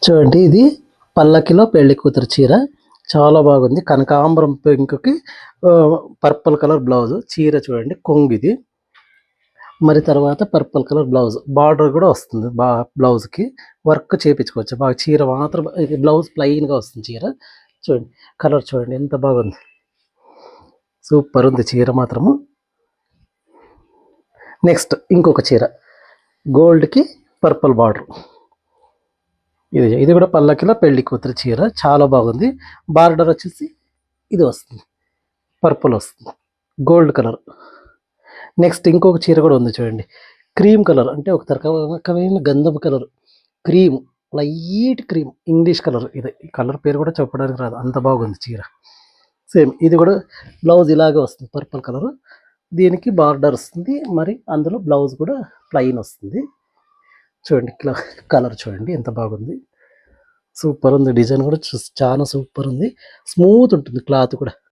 చూడండి ఇది పల్లకిలో పెళ్లి కూతురు చీర. చాలా బాగుంది. కనకాంబరం పింక్‌కి పర్పుల్ కలర్ బ్లౌజ్. చీర చూడండి కొంగిది. మరి తర్వాత పర్పుల్ కలర్ బ్లౌజ్. బార్డర్ కూడా వస్తుంది బ్లౌజ్‌కి. వర్క్ చేపించుకోవచ్చు. బాగా చీర మాత్రం ఇది బ్లౌజ్ ప్లెయిన్‌గా వస్తుంది చీర. చూడండి కలర్ చూడండి ఎంత బాగుంది. సూపర్ ఉంది చీర మాత్రము. నెక్స్ట్ ఇంకొక చీర. గోల్డ్‌కి పర్పుల్ బార్డర్. ఇది కూడా పల్లకిలో పెళ్లి కూతురు చీర. చాలా బాగుంది. బార్డర్ వచ్చేసి ఇది వస్తుంది. పర్పుల్ వస్తుంది. Gold colour. నెక్స్ట్ ఇంకొక చీర కూడా ఉంది చూడండి. క్రీమ్ కలర్ అంటే ఒక రకమైన గంధం colour. Cream light cream English colour ఇది. ఈ కలర్ పేరు కూడా చెప్పడానికి రాదు. అంత బాగుంది చీర. సేమ్ ఇది కూడా బ్లౌజ్ ఇలాగే వస్తుంది పర్పుల్ కలర్. దీనికి బార్డర్ వస్తుంది. మరి అందులో బ్లౌజ్ కూడా ప్లెయిన్ వస్తుంది. చూడండి కలర్ చూడండి ఎంత బాగుంది. సూపర్ ఉంది. డిజైన్ కూడా చాలా సూపర్ ఉంది. స్మూత్ ఉంటుంది క్లాత్ కూడా.